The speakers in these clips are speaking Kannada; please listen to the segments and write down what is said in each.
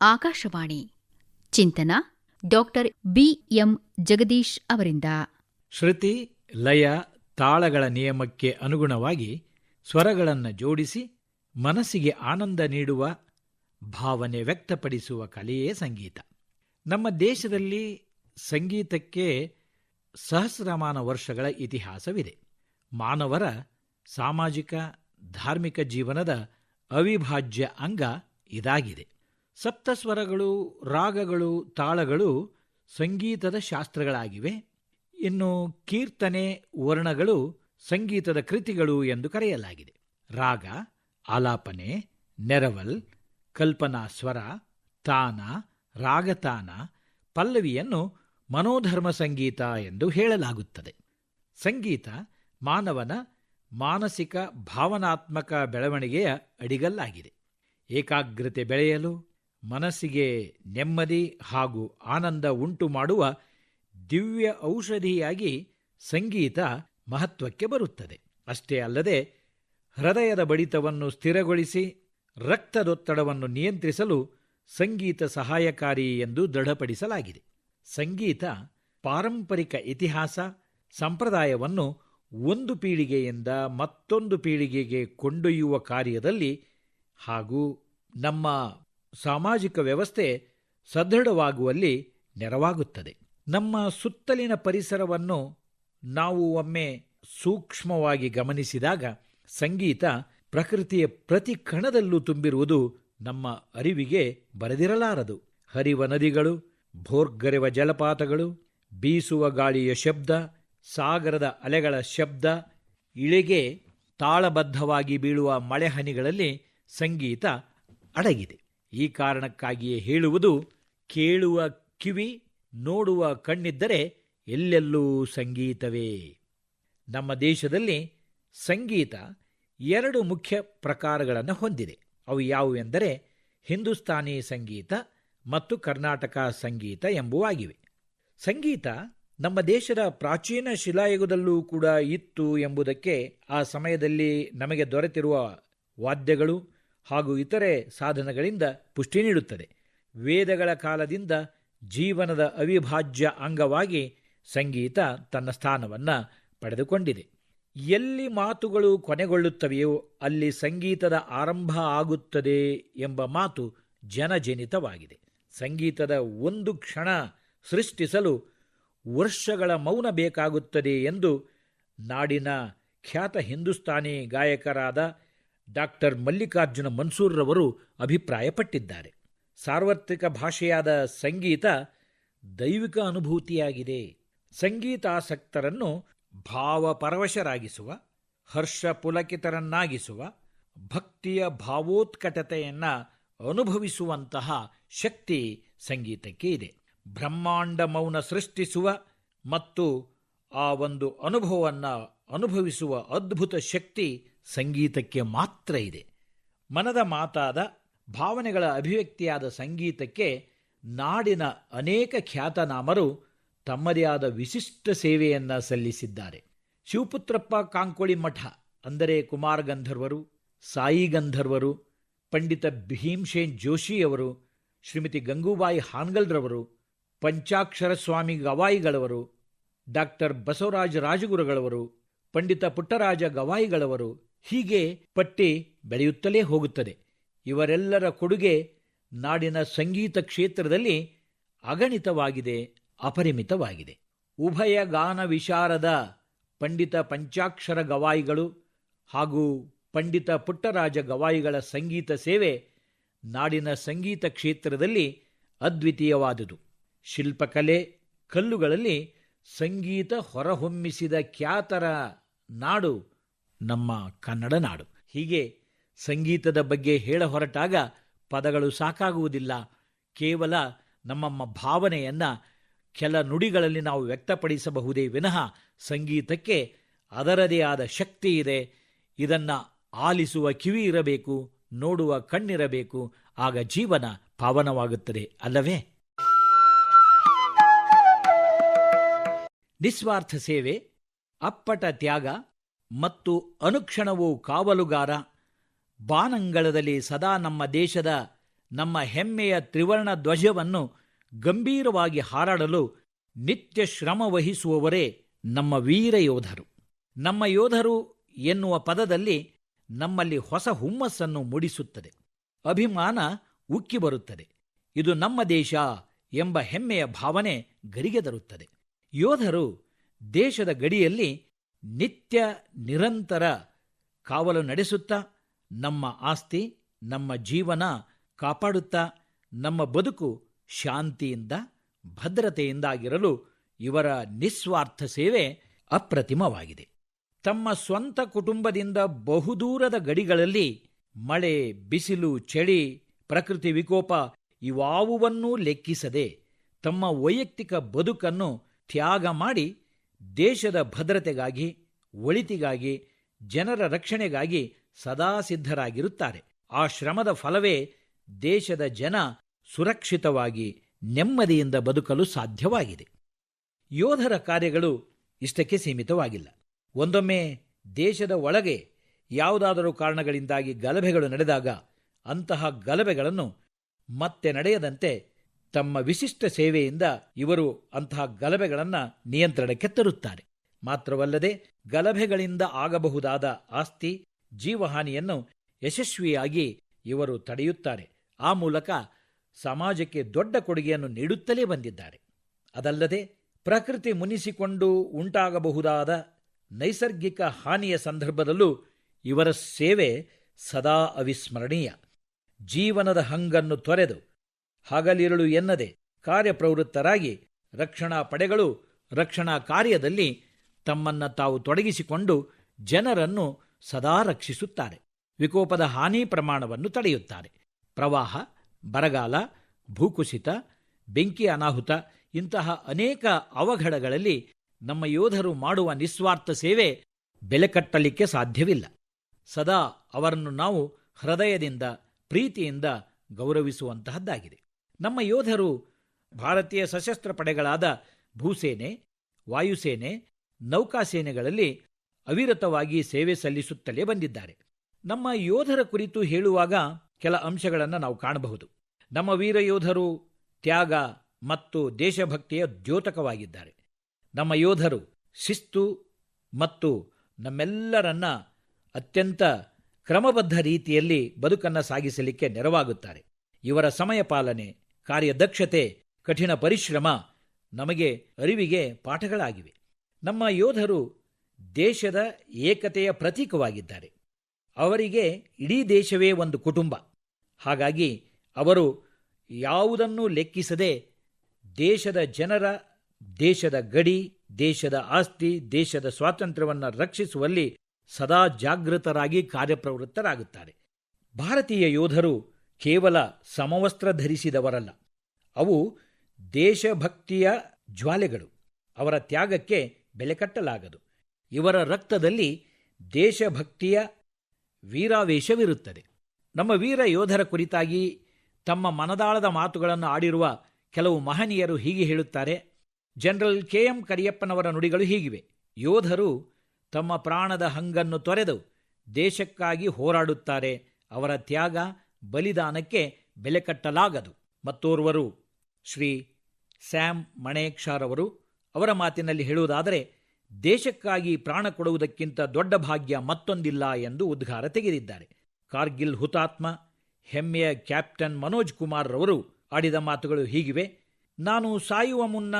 ಆಕಾಶವಾಣಿ ಚಿಂತನ ಡಾಕ್ಟರ್ ಬಿ.ಎಂ. ಜಗದೀಶ್ ಅವರಿಂದ. ಶ್ರುತಿ, ಲಯ, ತಾಳಗಳ ನಿಯಮಕ್ಕೆ ಅನುಗುಣವಾಗಿ ಸ್ವರಗಳನ್ನು ಜೋಡಿಸಿ ಮನಸ್ಸಿಗೆ ಆನಂದ ನೀಡುವ, ಭಾವನೆ ವ್ಯಕ್ತಪಡಿಸುವ ಕಲೆಯೇ ಸಂಗೀತ. ನಮ್ಮ ದೇಶದಲ್ಲಿ ಸಂಗೀತಕ್ಕೆ ಸಹಸ್ರಮಾನ ವರ್ಷಗಳ ಇತಿಹಾಸವಿದೆ. ಮಾನವರ ಸಾಮಾಜಿಕ ಧಾರ್ಮಿಕ ಜೀವನದ ಅವಿಭಾಜ್ಯ ಅಂಗ ಇದಾಗಿದೆ. ಸಪ್ತಸ್ವರಗಳು, ರಾಗಗಳು, ತಾಳಗಳು ಸಂಗೀತದ ಶಾಸ್ತ್ರಗಳಾಗಿವೆ. ಇನ್ನು ಕೀರ್ತನೆ, ವರ್ಣಗಳು ಸಂಗೀತದ ಕೃತಿಗಳು ಎಂದು ಕರೆಯಲಾಗಿದೆ. ರಾಗ, ಆಲಾಪನೆ, ನೆರವಲ್, ಕಲ್ಪನಾ ಸ್ವರ, ತಾನ, ರಾಗತಾನ, ಪಲ್ಲವಿಯನ್ನು ಮನೋಧರ್ಮ ಸಂಗೀತ ಎಂದು ಹೇಳಲಾಗುತ್ತದೆ. ಸಂಗೀತ ಮಾನವನ ಮಾನಸಿಕ ಭಾವನಾತ್ಮಕ ಬೆಳವಣಿಗೆಯ ಅಡಿಗಲ್ಲಾಗಿದೆ. ಏಕಾಗ್ರತೆ ಬೆಳೆಯಲು, ಮನಸ್ಸಿಗೆ ನೆಮ್ಮದಿ ಹಾಗೂ ಆನಂದ ಉಂಟು ಮಾಡುವ ದಿವ್ಯ ಔಷಧಿಯಾಗಿ ಸಂಗೀತ ಮಹತ್ವಕ್ಕೆ ಬರುತ್ತದೆ. ಅಷ್ಟೇ ಅಲ್ಲದೆ ಹೃದಯದ ಬಡಿತವನ್ನು ಸ್ಥಿರಗೊಳಿಸಿ ರಕ್ತದೊತ್ತಡವನ್ನು ನಿಯಂತ್ರಿಸಲು ಸಂಗೀತ ಸಹಾಯಕಾರಿ ಎಂದು ದೃಢಪಡಿಸಲಾಗಿದೆ. ಸಂಗೀತ ಪಾರಂಪರಿಕ ಇತಿಹಾಸ, ಸಂಪ್ರದಾಯವನ್ನು ಒಂದು ಪೀಳಿಗೆಯಿಂದ ಮತ್ತೊಂದು ಪೀಳಿಗೆಗೆ ಕೊಂಡೊಯ್ಯುವ ಕಾರ್ಯದಲ್ಲಿ ಹಾಗೂ ನಮ್ಮ ಸಾಮಾಜಿಕ ವ್ಯವಸ್ಥೆ ಸದೃಢವಾಗುವಲ್ಲಿ ನೆರವಾಗುತ್ತದೆ. ನಮ್ಮ ಸುತ್ತಲಿನ ಪರಿಸರವನ್ನು ನಾವು ಒಮ್ಮೆ ಸೂಕ್ಷ್ಮವಾಗಿ ಗಮನಿಸಿದಾಗ ಸಂಗೀತ ಪ್ರಕೃತಿಯ ಪ್ರತಿ ಕಣದಲ್ಲೂ ತುಂಬಿರುವುದು ನಮ್ಮ ಅರಿವಿಗೆ ಬರದಿರಲಾರದು. ಹರಿವ ನದಿಗಳು, ಭೋರ್ಗರೆವ ಜಲಪಾತಗಳು, ಬೀಸುವ ಗಾಳಿಯ ಶಬ್ದ, ಸಾಗರದ ಅಲೆಗಳ ಶಬ್ದ, ಇಳೆಗೆ ತಾಳಬದ್ಧವಾಗಿ ಬೀಳುವ ಮಳೆಹನಿಗಳಲ್ಲಿ ಸಂಗೀತ ಅಡಗಿದೆ. ಈ ಕಾರಣಕ್ಕಾಗಿಯೇ ಹೇಳುವುದು, ಕೇಳುವ ಕಿವಿ, ನೋಡುವ ಕಣ್ಣಿದ್ದರೆ ಎಲ್ಲೆಲ್ಲೂ ಸಂಗೀತವೇ. ನಮ್ಮ ದೇಶದಲ್ಲಿ ಸಂಗೀತ ಎರಡು ಮುಖ್ಯ ಪ್ರಕಾರಗಳನ್ನು ಹೊಂದಿದೆ. ಅವು ಯಾವುವೆಂದರೆ ಹಿಂದೂಸ್ತಾನಿ ಸಂಗೀತ ಮತ್ತು ಕರ್ನಾಟಕ ಸಂಗೀತ ಎಂಬುವಾಗಿವೆ. ಸಂಗೀತ ನಮ್ಮ ದೇಶದ ಪ್ರಾಚೀನ ಶಿಲಾಯುಗದಲ್ಲೂ ಕೂಡ ಇತ್ತು ಎಂಬುದಕ್ಕೆ ಆ ಸಮಯದಲ್ಲಿ ನಮಗೆ ದೊರೆತಿರುವ ವಾದ್ಯಗಳು ಹಾಗೂ ಇತರೆ ಸಾಧನಗಳಿಂದ ಪುಷ್ಟಿ ನೀಡುತ್ತದೆ. ವೇದಗಳ ಕಾಲದಿಂದ ಜೀವನದ ಅವಿಭಾಜ್ಯ ಅಂಗವಾಗಿ ಸಂಗೀತ ತನ್ನ ಸ್ಥಾನವನ್ನು ಪಡೆದುಕೊಂಡಿದೆ. ಎಲ್ಲಿ ಮಾತುಗಳು ಕೊನೆಗೊಳ್ಳುತ್ತವೆಯೋ ಅಲ್ಲಿ ಸಂಗೀತದ ಆರಂಭ ಆಗುತ್ತದೆ ಎಂಬ ಮಾತು ಜನಜನಿತವಾಗಿದೆ. ಸಂಗೀತದ ಒಂದು ಕ್ಷಣ ಸೃಷ್ಟಿಸಲು ವರ್ಷಗಳ ಮೌನ ಬೇಕಾಗುತ್ತದೆ ಎಂದು ನಾಡಿನ ಖ್ಯಾತ ಹಿಂದೂಸ್ತಾನಿ ಗಾಯಕರಾದ ಡಾಕ್ಟರ್ ಮಲ್ಲಿಕಾರ್ಜುನ ಮನ್ಸೂರ್ರವರು ಅಭಿಪ್ರಾಯಪಟ್ಟಿದ್ದಾರೆ. ಸಾರ್ವತ್ರಿಕ ಭಾಷೆಯಾದ ಸಂಗೀತ ದೈವಿಕ ಅನುಭೂತಿಯಾಗಿದೆ. ಸಂಗೀತಾಸಕ್ತರನ್ನು ಭಾವಪರವಶರಾಗಿಸುವ, ಹರ್ಷ ಪುಲಕಿತರನ್ನಾಗಿಸುವ, ಭಕ್ತಿಯ ಭಾವೋತ್ಕಟತೆಯನ್ನು ಅನುಭವಿಸುವಂತಹ ಶಕ್ತಿ ಸಂಗೀತಕ್ಕೆ ಇದೆ. ಬ್ರಹ್ಮಾಂಡ ಮೌನ ಸೃಷ್ಟಿಸುವ ಮತ್ತು ಆ ಒಂದು ಅನುಭವವನ್ನು ಅನುಭವಿಸುವ ಅದ್ಭುತ ಶಕ್ತಿ ಸಂಗೀತಕ್ಕೆ ಮಾತ್ರ ಇದೆ. ಮನದ ಮಾತಾದ ಭಾವನೆಗಳ ಅಭಿವ್ಯಕ್ತಿಯಾದ ಸಂಗೀತಕ್ಕೆ ನಾಡಿನ ಅನೇಕ ಖ್ಯಾತನಾಮರು ತಮ್ಮದೇ ಆದ ವಿಶಿಷ್ಟ ಸೇವೆಯನ್ನು ಸಲ್ಲಿಸಿದ್ದಾರೆ. ಶಿವಪುತ್ರಪ್ಪ ಕಾಂಕೋಳಿ ಮಠ ಅಂದರೆ ಕುಮಾರ ಗಂಧರ್ವರು, ಸಾಯಿ ಗಂಧರ್ವರು, ಪಂಡಿತ ಭೀಮಸೇನ್ ಜೋಶಿಯವರು, ಶ್ರೀಮತಿ ಗಂಗೂಬಾಯಿ ಹಾನ್ಗಲ್ರವರು, ಪಂಚಾಕ್ಷರ ಸ್ವಾಮಿ ಗವಾಯಿಗಳವರು, ಡಾಕ್ಟರ್ ಬಸವರಾಜ ರಾಜಗುರುಗಳವರು, ಪಂಡಿತ ಪುಟ್ಟರಾಜ ಗವಾಯಿಗಳವರು, ಹೀಗೆ ಪಟ್ಟಿ ಬೆಳೆಯುತ್ತಲೇ ಹೋಗುತ್ತದೆ. ಇವರೆಲ್ಲರ ಕೊಡುಗೆ ನಾಡಿನ ಸಂಗೀತ ಕ್ಷೇತ್ರದಲ್ಲಿ ಅಗಣಿತವಾಗಿದೆ, ಅಪರಿಮಿತವಾಗಿದೆ. ಉಭಯ ಗಾನ ವಿಶಾರದ ಪಂಡಿತ ಪಂಚಾಕ್ಷರ ಗವಾಯಿಗಳು ಹಾಗೂ ಪಂಡಿತ ಪುಟ್ಟರಾಜ ಗವಾಯಿಗಳ ಸಂಗೀತ ಸೇವೆ ನಾಡಿನ ಸಂಗೀತ ಕ್ಷೇತ್ರದಲ್ಲಿ ಅದ್ವಿತೀಯವಾದುದು. ಶಿಲ್ಪಕಲೆ, ಕಲ್ಲುಗಳಲ್ಲಿ ಸಂಗೀತ ಹೊರಹೊಮ್ಮಿಸಿದ ಖ್ಯಾತರ ನಾಡು ನಮ್ಮ ಕನ್ನಡ ನಾಡು. ಹೀಗೆ ಸಂಗೀತದ ಬಗ್ಗೆ ಹೇಳ ಹೊರಟಾಗ ಪದಗಳು ಸಾಕಾಗುವುದಿಲ್ಲ. ಕೇವಲ ನಮ್ಮ ಭಾವನೆಯನ್ನು ಕೆಲ ನುಡಿಗಳಲ್ಲಿ ನಾವು ವ್ಯಕ್ತಪಡಿಸಬಹುದೇ ವಿನಃ ಸಂಗೀತಕ್ಕೆ ಅದರದೇ ಆದ ಶಕ್ತಿ ಇದೆ. ಇದನ್ನು ಆಲಿಸುವ ಕಿವಿ ಇರಬೇಕು, ನೋಡುವ ಕಣ್ಣಿರಬೇಕು. ಆಗ ಜೀವನ ಪಾವನವಾಗುತ್ತದೆ ಅಲ್ಲವೇ? ನಿಸ್ವಾರ್ಥ ಸೇವೆ, ಅಪ್ಪಟ ತ್ಯಾಗ ಮತ್ತು ಅನುಕ್ಷಣವೂ ಕಾವಲುಗಾರ, ಬಾನಂಗಳದಲ್ಲಿ ಸದಾ ನಮ್ಮ ದೇಶದ ನಮ್ಮ ಹೆಮ್ಮೆಯ ತ್ರಿವರ್ಣ ಧ್ವಜವನ್ನು ಗಂಭೀರವಾಗಿ ಹಾರಾಡಲು ನಿತ್ಯ ಶ್ರಮ ವಹಿಸುವವರೇ ನಮ್ಮ ವೀರ ಯೋಧರು. ನಮ್ಮ ಯೋಧರು ಎನ್ನುವ ಪದದಲ್ಲಿ ನಮ್ಮಲ್ಲಿ ಹೊಸ ಹುಮ್ಮಸ್ಸನ್ನು ಮೂಡಿಸುತ್ತದೆ. ಅಭಿಮಾನ ಉಕ್ಕಿ ಬರುತ್ತದೆ. ಇದು ನಮ್ಮ ದೇಶ ಎಂಬ ಹೆಮ್ಮೆಯ ಭಾವನೆ ಗರಿಗೆದರುತ್ತದೆ. ಯೋಧರು ದೇಶದ ಗಡಿಯಲ್ಲಿ ನಿತ್ಯ ನಿರಂತರ ಕಾವಲು ನಡೆಸುತ್ತಾ ನಮ್ಮ ಆಸ್ತಿ, ನಮ್ಮ ಜೀವನ ಕಾಪಾಡುತ್ತಾ ನಮ್ಮ ಬದುಕು ಶಾಂತಿಯಿಂದ ಭದ್ರತೆಯಿಂದಾಗಿರಲು ಇವರ ನಿಸ್ವಾರ್ಥ ಸೇವೆ ಅಪ್ರತಿಮವಾಗಿದೆ. ತಮ್ಮ ಸ್ವಂತ ಕುಟುಂಬದಿಂದ ಬಹುದೂರದ ಗಡಿಗಳಲ್ಲಿ ಮಳೆ, ಬಿಸಿಲು, ಚಳಿ, ಪ್ರಕೃತಿ ವಿಕೋಪ ಇವಾವುವನ್ನೂ ಲೆಕ್ಕಿಸದೆ ತಮ್ಮ ವೈಯಕ್ತಿಕ ಬದುಕನ್ನು ತ್ಯಾಗ ಮಾಡಿ ದೇಶದ ಭದ್ರತೆಗಾಗಿ, ಒಳಿತಿಗಾಗಿ, ಜನರ ರಕ್ಷಣೆಗಾಗಿ ಸದಾ ಸಿದ್ಧರಾಗಿರುತ್ತಾರೆ. ಆ ಶ್ರಮದ ಫಲವೇ ದೇಶದ ಜನ ಸುರಕ್ಷಿತವಾಗಿ ನೆಮ್ಮದಿಯಿಂದ ಬದುಕಲು ಸಾಧ್ಯವಾಗಿದೆ. ಯೋಧರ ಕಾರ್ಯಗಳು ಇಷ್ಟಕ್ಕೆ ಸೀಮಿತವಾಗಿಲ್ಲ. ಒಂದೊಮ್ಮೆ ದೇಶದ ಒಳಗೆ ಯಾವುದಾದರೂ ಕಾರಣಗಳಿಂದಾಗಿ ಗಲಭೆಗಳು ನಡೆದಾಗ ಅಂತಹ ಗಲಭೆಗಳನ್ನು ಮತ್ತೆ ನಡೆಯದಂತೆ ತಮ್ಮ ವಿಶಿಷ್ಟ ಸೇವೆಯಿಂದ ಇವರು ಅಂತಹ ಗಲಭೆಗಳನ್ನು ನಿಯಂತ್ರಣಕ್ಕೆ ತರುತ್ತಾರೆ. ಮಾತ್ರವಲ್ಲದೆ ಗಲಭೆಗಳಿಂದ ಆಗಬಹುದಾದ ಆಸ್ತಿ, ಜೀವಹಾನಿಯನ್ನು ಯಶಸ್ವಿಯಾಗಿ ಇವರು ತಡೆಯುತ್ತಾರೆ. ಆ ಮೂಲಕ ಸಮಾಜಕ್ಕೆ ದೊಡ್ಡ ಕೊಡುಗೆಯನ್ನು ನೀಡುತ್ತಲೇ ಬಂದಿದ್ದಾರೆ. ಅದಲ್ಲದೆ ಪ್ರಕೃತಿ ಮುನಿಸಿಕೊಂಡು ಉಂಟಾಗಬಹುದಾದ ನೈಸರ್ಗಿಕ ಹಾನಿಯ ಸಂದರ್ಭದಲ್ಲೂ ಇವರ ಸೇವೆ ಸದಾ ಅವಿಸ್ಮರಣೀಯ. ಜೀವನದ ಹಂಗನ್ನು ತೊರೆದು ಹಗಲಿರುಳು ಎನ್ನದೆ ಕಾರ್ಯಪ್ರವೃತ್ತರಾಗಿ ರಕ್ಷಣಾ ಪಡೆಗಳು ರಕ್ಷಣಾ ಕಾರ್ಯದಲ್ಲಿ ತಮ್ಮನ್ನು ತಾವು ತೊಡಗಿಸಿಕೊಂಡು ಜನರನ್ನು ಸದಾ ರಕ್ಷಿಸುತ್ತಾರೆ. ವಿಕೋಪದ ಹಾನಿ ಪ್ರಮಾಣವನ್ನು ತಡೆಯುತ್ತಾರೆ. ಪ್ರವಾಹ, ಬರಗಾಲ, ಭೂಕುಸಿತ, ಬೆಂಕಿ ಅನಾಹುತ ಇಂತಹ ಅನೇಕ ಅವಘಡಗಳಲ್ಲಿ ನಮ್ಮ ಯೋಧರು ಮಾಡುವ ನಿಸ್ವಾರ್ಥ ಸೇವೆ ಬೆಲೆ ಕಟ್ಟಲಿಕ್ಕೆ ಸಾಧ್ಯವಿಲ್ಲ. ಸದಾ ಅವರನ್ನು ನಾವು ಹೃದಯದಿಂದ, ಪ್ರೀತಿಯಿಂದ ಗೌರವಿಸುವಂತಹದ್ದಾಗಿದೆ. ನಮ್ಮ ಯೋಧರು ಭಾರತೀಯ ಸಶಸ್ತ್ರ ಪಡೆಗಳಾದ ಭೂಸೇನೆ, ವಾಯುಸೇನೆ, ನೌಕಾಸೇನೆಗಳಲ್ಲಿ ಅವಿರತವಾಗಿ ಸೇವೆ ಸಲ್ಲಿಸುತ್ತಲೇ ಬಂದಿದ್ದಾರೆ. ನಮ್ಮ ಯೋಧರ ಕುರಿತು ಹೇಳುವಾಗ ಕೆಲ ಅಂಶಗಳನ್ನು ನಾವು ಕಾಣಬಹುದು. ನಮ್ಮ ವೀರ ಯೋಧರು ತ್ಯಾಗ ಮತ್ತು ದೇಶಭಕ್ತಿಯ ದ್ಯೋತಕವಾಗಿದ್ದಾರೆ. ನಮ್ಮ ಯೋಧರು ಶಿಸ್ತು ಮತ್ತು ನಮ್ಮೆಲ್ಲರನ್ನ ಅತ್ಯಂತ ಕ್ರಮಬದ್ಧ ರೀತಿಯಲ್ಲಿ ಬದುಕನ್ನು ಸಾಗಿಸಲಿಕ್ಕೆ ನೆರವಾಗುತ್ತಾರೆ. ಇವರ ಸಮಯ ಪಾಲನೆ, ಕಾರ್ಯದಕ್ಷತೆ, ಕಠಿಣ ಪರಿಶ್ರಮ ನಮಗೆ ಅರಿವಿಗೆ ಪಾಠಗಳಾಗಿವೆ. ನಮ್ಮ ಯೋಧರು ದೇಶದ ಏಕತೆಯ ಪ್ರತೀಕವಾಗಿದ್ದಾರೆ. ಅವರಿಗೆ ಇಡೀ ದೇಶವೇ ಒಂದು ಕುಟುಂಬ. ಹಾಗಾಗಿ ಅವರು ಯಾವುದನ್ನೂ ಲೆಕ್ಕಿಸದೆ ದೇಶದ ಜನರ, ದೇಶದ ಗಡಿ, ದೇಶದ ಆಸ್ತಿ, ದೇಶದ ಸ್ವಾತಂತ್ರ್ಯವನ್ನು ರಕ್ಷಿಸುವಲ್ಲಿ ಸದಾ ಜಾಗೃತರಾಗಿ ಕಾರ್ಯಪ್ರವೃತ್ತರಾಗುತ್ತಾರೆ. ಭಾರತೀಯ ಯೋಧರು ಕೇವಲ ಸಮವಸ್ತ್ರ ಧರಿಸಿದವರಲ್ಲ, ಅವು ದೇಶಭಕ್ತಿಯ ಜ್ವಾಲೆಗಳು. ಅವರ ತ್ಯಾಗಕ್ಕೆ ಬೆಲೆ ಕಟ್ಟಲಾಗದು. ಇವರ ರಕ್ತದಲ್ಲಿ ದೇಶಭಕ್ತಿಯ ವೀರಾವೇಶವಿರುತ್ತದೆ. ನಮ್ಮ ವೀರ ಯೋಧರ ಕುರಿತಾಗಿ ತಮ್ಮ ಮನದಾಳದ ಮಾತುಗಳನ್ನು ಆಡಿರುವ ಕೆಲವು ಮಹನೀಯರು ಹೀಗೆ ಹೇಳುತ್ತಾರೆ. ಜನರಲ್ KM ಕರಿಯಪ್ಪನವರ ನುಡಿಗಳು ಹೀಗಿವೆ: ಯೋಧರು ತಮ್ಮ ಪ್ರಾಣದ ಹಂಗನ್ನು ತೊರೆದು ದೇಶಕ್ಕಾಗಿ ಹೋರಾಡುತ್ತಾರೆ. ಅವರ ತ್ಯಾಗ, ಬಲಿದಾನಕ್ಕೆ ಬೆಲೆ ಕಟ್ಟಲಾಗದು. ಮತ್ತೋರ್ವರು ಶ್ರೀ ಸ್ಯಾಮ್ ಮಣೇಕ್ಷಾರವರು ಅವರ ಮಾತಿನಲ್ಲಿ ಹೇಳುವುದಾದರೆ, ದೇಶಕ್ಕಾಗಿ ಪ್ರಾಣ ಕೊಡುವುದಕ್ಕಿಂತ ದೊಡ್ಡ ಭಾಗ್ಯ ಮತ್ತೊಂದಿಲ್ಲ ಎಂದು ಉದ್ಗಾರ ತೆಗೆದಿದ್ದಾರೆ. ಕಾರ್ಗಿಲ್ ಹುತಾತ್ಮ ಹೆಮ್ಮೆಯ ಕ್ಯಾಪ್ಟನ್ ಮನೋಜ್ ಕುಮಾರ್ ರವರು ಆಡಿದ ಮಾತುಗಳು ಹೀಗಿವೆ: ನಾನು ಸಾಯುವ ಮುನ್ನ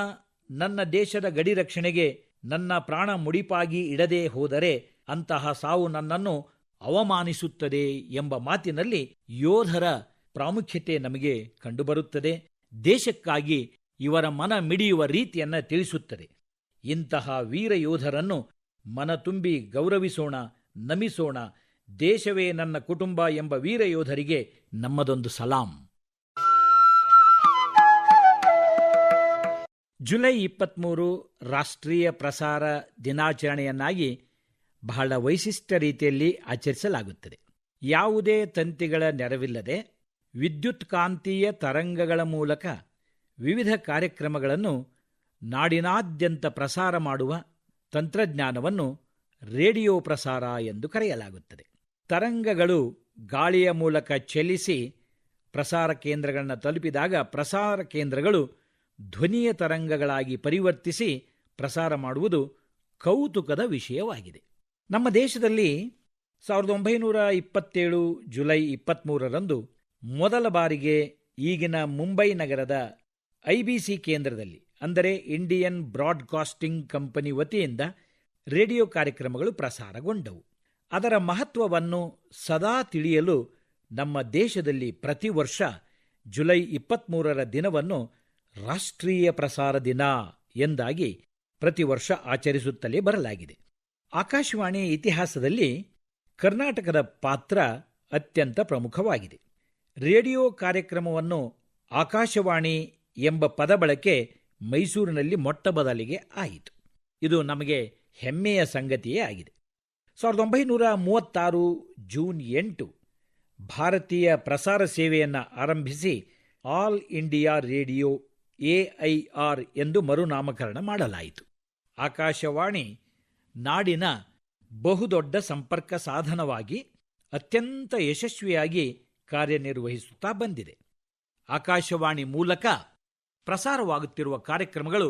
ನನ್ನ ದೇಶದ ಗಡಿ ರಕ್ಷಣೆಗೆ ನನ್ನ ಪ್ರಾಣ ಮುಡಿಪಾಗಿ ಇಡದೆ ಹೋದರೆ ಅಂತಹ ಸಾವು ನನ್ನನ್ನು ಅವಮಾನಿಸುತ್ತದೆ ಎಂಬ ಮಾತಿನಲ್ಲಿ ಯೋಧರ ಪ್ರಾಮುಖ್ಯತೆ ನಮಗೆ ಕಂಡುಬರುತ್ತದೆ. ದೇಶಕ್ಕಾಗಿ ಇವರ ಮನ ಮಿಡಿಯುವ ರೀತಿಯನ್ನು ತಿಳಿಸುತ್ತದೆ. ಇಂತಹ ವೀರ ಯೋಧರನ್ನು ಮನ ತುಂಬಿ ಗೌರವಿಸೋಣ, ನಮಿಸೋಣ. ದೇಶವೇ ನನ್ನ ಕುಟುಂಬ ಎಂಬ ವೀರ ಯೋಧರಿಗೆ ನಮ್ಮದೊಂದು ಸಲಾಂ. ಜುಲೈ 23 ರಾಷ್ಟ್ರೀಯ ಪ್ರಸಾರ ದಿನಾಚರಣೆಯನ್ನಾಗಿ ಬಹಳ ವೈಶಿಷ್ಟ್ಯ ರೀತಿಯಲ್ಲಿ ಆಚರಿಸಲಾಗುತ್ತದೆ. ಯಾವುದೇ ತಂತಿಗಳ ನೆರವಿಲ್ಲದೆ ವಿದ್ಯುತ್ ಕಾಂತೀಯ ತರಂಗಗಳ ಮೂಲಕ ವಿವಿಧ ಕಾರ್ಯಕ್ರಮಗಳನ್ನು ನಾಡಿನಾದ್ಯಂತ ಪ್ರಸಾರ ಮಾಡುವ ತಂತ್ರಜ್ಞಾನವನ್ನು ರೇಡಿಯೋ ಪ್ರಸಾರ ಎಂದು ಕರೆಯಲಾಗುತ್ತದೆ. ತರಂಗಗಳು ಗಾಳಿಯ ಮೂಲಕ ಚಲಿಸಿ ಪ್ರಸಾರ ಕೇಂದ್ರಗಳನ್ನು ತಲುಪಿದಾಗ ಪ್ರಸಾರ ಕೇಂದ್ರಗಳು ಧ್ವನಿಯ ತರಂಗಗಳಾಗಿ ಪರಿವರ್ತಿಸಿ ಪ್ರಸಾರ ಮಾಡುವುದು ಕೌತುಕದ ವಿಷಯವಾಗಿದೆ. ನಮ್ಮ ದೇಶದಲ್ಲಿ 1927 ಜುಲೈ 23ರಂದು ಮೊದಲ ಬಾರಿಗೆ ಈಗಿನ ಮುಂಬೈ ನಗರದ IBC ಕೇಂದ್ರದಲ್ಲಿ, ಅಂದರೆ ಇಂಡಿಯನ್ ಬ್ರಾಡ್ಕಾಸ್ಟಿಂಗ್ ಕಂಪನಿ ವತಿಯಿಂದ ರೇಡಿಯೋ ಕಾರ್ಯಕ್ರಮಗಳು ಪ್ರಸಾರಗೊಂಡವು. ಅದರ ಮಹತ್ವವನ್ನು ಸದಾ ತಿಳಿಯಲು ನಮ್ಮ ದೇಶದಲ್ಲಿ ಪ್ರತಿ ವರ್ಷ ಜುಲೈ 23ರ ದಿನವನ್ನು ರಾಷ್ಟ್ರೀಯ ಪ್ರಸಾರ ದಿನ ಎಂದಾಗಿ ಪ್ರತಿ ವರ್ಷ ಆಚರಿಸುತ್ತಲೇ ಬರಲಾಗಿದೆ. ಆಕಾಶವಾಣಿ ಇತಿಹಾಸದಲ್ಲಿ ಕರ್ನಾಟಕದ ಪಾತ್ರ ಅತ್ಯಂತ ಪ್ರಮುಖವಾಗಿದೆ. ರೇಡಿಯೋ ಕಾರ್ಯಕ್ರಮವನ್ನು ಆಕಾಶವಾಣಿ ಎಂಬ ಪದ ಬಳಕೆ ಮೈಸೂರಿನಲ್ಲಿ ಮೊಟ್ಟ ಮೊದಲಿಗೆ ಆಯಿತು. ಇದು ನಮಗೆ ಹೆಮ್ಮೆಯ ಸಂಗತಿಯೇ ಆಗಿದೆ. 1936 ಜೂನ್ 8 ಭಾರತೀಯ ಪ್ರಸಾರ ಸೇವೆಯನ್ನು ಆರಂಭಿಸಿ ಆಲ್ ಇಂಡಿಯಾ ರೇಡಿಯೋ AIR ಎಂದು ಮರುನಾಮಕರಣ ಮಾಡಲಾಯಿತು. ಆಕಾಶವಾಣಿ ನಾಡಿನ ಬಹುದೊಡ್ಡ ಸಂಪರ್ಕ ಸಾಧನವಾಗಿ ಅತ್ಯಂತ ಯಶಸ್ವಿಯಾಗಿ ಕಾರ್ಯನಿರ್ವಹಿಸುತ್ತಾ ಬಂದಿದೆ. ಆಕಾಶವಾಣಿ ಮೂಲಕ ಪ್ರಸಾರವಾಗುತ್ತಿರುವ ಕಾರ್ಯಕ್ರಮಗಳು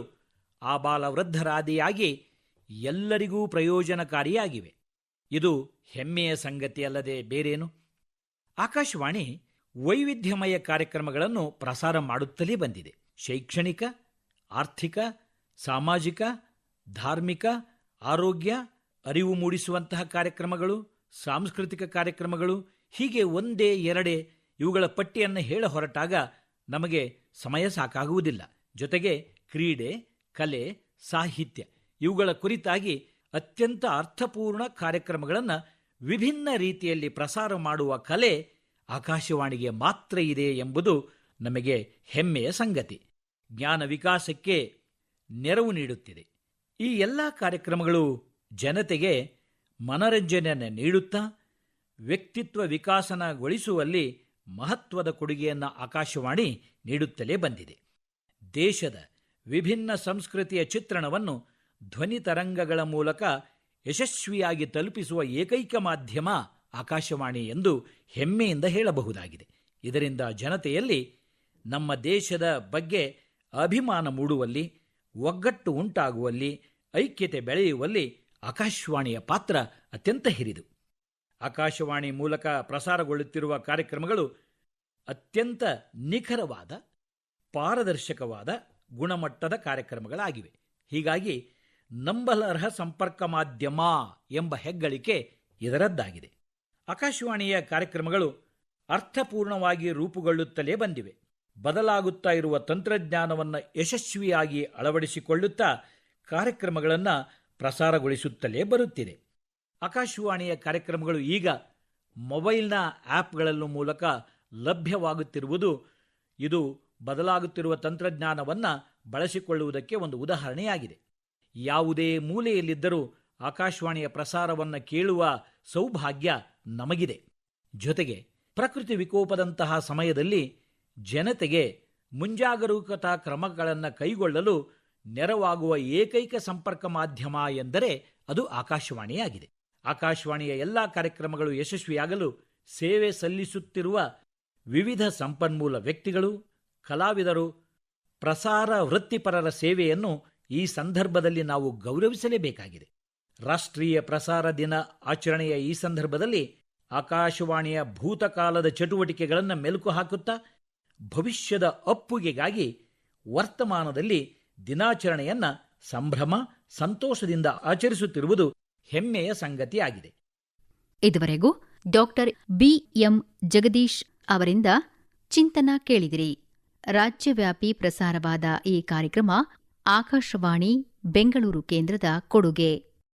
ಆಬಾಲವೃದ್ಧರಾದಿಯಾಗಿ ಎಲ್ಲರಿಗೂ ಪ್ರಯೋಜನಕಾರಿಯಾಗಿವೆ. ಇದು ಹೆಮ್ಮೆಯ ಸಂಗತಿಯಲ್ಲದೆ ಬೇರೇನು? ಆಕಾಶವಾಣಿ ವೈವಿಧ್ಯಮಯ ಕಾರ್ಯಕ್ರಮಗಳನ್ನು ಪ್ರಸಾರ ಮಾಡುತ್ತಲೇ ಬಂದಿದೆ. ಶೈಕ್ಷಣಿಕ, ಆರ್ಥಿಕ, ಸಾಮಾಜಿಕ, ಧಾರ್ಮಿಕ, ಆರೋಗ್ಯ, ಅರಿವು ಮೂಡಿಸುವಂತಹ ಕಾರ್ಯಕ್ರಮಗಳು, ಸಾಂಸ್ಕೃತಿಕ ಕಾರ್ಯಕ್ರಮಗಳು, ಹೀಗೆ ಒಂದೇ ಎರಡೇ ಇವುಗಳ ಪಟ್ಟಿಯನ್ನು ಹೇಳ ಹೊರಟಾಗ ನಮಗೆ ಸಮಯ ಸಾಕಾಗುವುದಿಲ್ಲ. ಜೊತೆಗೆ ಕ್ರೀಡೆ, ಕಲೆ, ಸಾಹಿತ್ಯ ಇವುಗಳ ಕುರಿತಾಗಿ ಅತ್ಯಂತ ಅರ್ಥಪೂರ್ಣ ಕಾರ್ಯಕ್ರಮಗಳನ್ನು ವಿಭಿನ್ನ ರೀತಿಯಲ್ಲಿ ಪ್ರಸಾರ ಮಾಡುವ ಕಲೆ ಆಕಾಶವಾಣಿಗೆ ಮಾತ್ರ ಇದೆ ಎಂಬುದು ನಮಗೆ ಹೆಮ್ಮೆಯ ಸಂಗತಿ. ಜ್ಞಾನ ವಿಕಾಸಕ್ಕೆ ನೆರವು ನೀಡುತ್ತಿದೆ. ಈ ಎಲ್ಲ ಕಾರ್ಯಕ್ರಮಗಳು ಜನತೆಗೆ ಮನರಂಜನೆಯನ್ನು ನೀಡುತ್ತಾ ವ್ಯಕ್ತಿತ್ವ ವಿಕಾಸನಗೊಳಿಸುವಲ್ಲಿ ಮಹತ್ವದ ಕೊಡುಗೆಯನ್ನು ಆಕಾಶವಾಣಿ ನೀಡುತ್ತಲೇ ಬಂದಿದೆ. ದೇಶದ ವಿಭಿನ್ನ ಸಂಸ್ಕೃತಿಯ ಚಿತ್ರಣವನ್ನು ಧ್ವನಿ ತರಂಗಗಳ ಮೂಲಕ ಯಶಸ್ವಿಯಾಗಿ ತಲುಪಿಸುವ ಏಕೈಕ ಮಾಧ್ಯಮ ಆಕಾಶವಾಣಿ ಎಂದು ಹೆಮ್ಮೆಯಿಂದ ಹೇಳಬಹುದಾಗಿದೆ. ಇದರಿಂದ ಜನತೆಯಲ್ಲಿ ನಮ್ಮ ದೇಶದ ಬಗ್ಗೆ ಅಭಿಮಾನ ಮೂಡುವಲ್ಲಿ, ಒಗ್ಗಟ್ಟು ಉಂಟಾಗುವಲ್ಲಿ, ಐಕ್ಯತೆ ಬೆಳೆಯುವಲ್ಲಿ ಆಕಾಶವಾಣಿಯ ಪಾತ್ರ ಅತ್ಯಂತ ಹಿರಿದು. ಆಕಾಶವಾಣಿ ಮೂಲಕ ಪ್ರಸಾರಗೊಳ್ಳುತ್ತಿರುವ ಕಾರ್ಯಕ್ರಮಗಳು ಅತ್ಯಂತ ನಿಖರವಾದ, ಪಾರದರ್ಶಕವಾದ, ಗುಣಮಟ್ಟದ ಕಾರ್ಯಕ್ರಮಗಳಾಗಿವೆ. ಹೀಗಾಗಿ ನಂಬಲರ್ಹ ಸಂಪರ್ಕ ಮಾಧ್ಯಮ ಎಂಬ ಹೆಗ್ಗಳಿಕೆ ಇದರದ್ದಾಗಿದೆ. ಆಕಾಶವಾಣಿಯ ಕಾರ್ಯಕ್ರಮಗಳು ಅರ್ಥಪೂರ್ಣವಾಗಿ ರೂಪುಗೊಳ್ಳುತ್ತಲೇ ಬಂದಿವೆ. ಬದಲಾಗುತ್ತಾ ಇರುವ ತಂತ್ರಜ್ಞಾನವನ್ನು ಯಶಸ್ವಿಯಾಗಿ ಅಳವಡಿಸಿಕೊಳ್ಳುತ್ತಾ ಕಾರ್ಯಕ್ರಮಗಳನ್ನು ಪ್ರಸಾರಗೊಳಿಸುತ್ತಲೇ ಬರುತ್ತಿದೆ. ಆಕಾಶವಾಣಿಯ ಕಾರ್ಯಕ್ರಮಗಳು ಈಗ ಮೊಬೈಲ್ನ ಆ್ಯಪ್ಗಳ ಮೂಲಕ ಲಭ್ಯವಾಗುತ್ತಿರುವುದು ಇದು ಬದಲಾಗುತ್ತಿರುವ ತಂತ್ರಜ್ಞಾನವನ್ನು ಬಳಸಿಕೊಳ್ಳುವುದಕ್ಕೆ ಒಂದು ಉದಾಹರಣೆಯಾಗಿದೆ. ಯಾವುದೇ ಮೂಲೆಯಲ್ಲಿದ್ದರೂ ಆಕಾಶವಾಣಿಯ ಪ್ರಸಾರವನ್ನು ಕೇಳುವ ಸೌಭಾಗ್ಯ ನಮಗಿದೆ. ಜೊತೆಗೆ ಪ್ರಕೃತಿ ವಿಕೋಪದಂತಹ ಸಮಯದಲ್ಲಿ ಜನತೆಗೆ ಮುಂಜಾಗರೂಕತಾ ಕ್ರಮಗಳನ್ನು ಕೈಗೊಳ್ಳಲು ನೆರವಾಗುವ ಏಕೈಕ ಸಂಪರ್ಕ ಮಾಧ್ಯಮ ಎಂದರೆ ಅದು ಆಕಾಶವಾಣಿಯಾಗಿದೆ. ಆಕಾಶವಾಣಿಯ ಎಲ್ಲ ಕಾರ್ಯಕ್ರಮಗಳು ಯಶಸ್ವಿಯಾಗಲು ಸೇವೆ ಸಲ್ಲಿಸುತ್ತಿರುವ ವಿವಿಧ ಸಂಪನ್ಮೂಲ ವ್ಯಕ್ತಿಗಳು, ಕಲಾವಿದರು, ಪ್ರಸಾರ ವೃತ್ತಿಪರರ ಸೇವೆಯನ್ನು ಈ ಸಂದರ್ಭದಲ್ಲಿ ನಾವು ಗೌರವಿಸಲೇಬೇಕಾಗಿದೆ. ರಾಷ್ಟ್ರೀಯ ಪ್ರಸಾರ ದಿನ ಆಚರಣೆಯ ಈ ಸಂದರ್ಭದಲ್ಲಿ ಆಕಾಶವಾಣಿಯ ಭೂತಕಾಲದ ಚಟುವಟಿಕೆಗಳನ್ನು ಮೆಲುಕು ಹಾಕುತ್ತಾ ಭವಿಷ್ಯದ ಅಪ್ಪುಗೆಗಾಗಿ ವರ್ತಮಾನದಲ್ಲಿ ದಿನಾಚರಣೆಯನ್ನು ಸಂಭ್ರಮ, ಸಂತೋಷದಿಂದ ಆಚರಿಸುತ್ತಿರುವುದು ಹೆಮ್ಮೆಯ ಸಂಗತಿಯಾಗಿದೆ. ಇದುವರೆಗೂ ಡಾಕ್ಟರ್ BM ಜಗದೀಶ್ ಅವರಿಂದ ಚಿಂತನ ಕೇಳಿದಿರಿ. ರಾಜ್ಯವ್ಯಾಪಿ ಪ್ರಸಾರವಾದ ಈ ಕಾರ್ಯಕ್ರಮ ಆಕಾಶವಾಣಿ ಬೆಂಗಳೂರು ಕೇಂದ್ರದ ಕೊಡುಗೆ.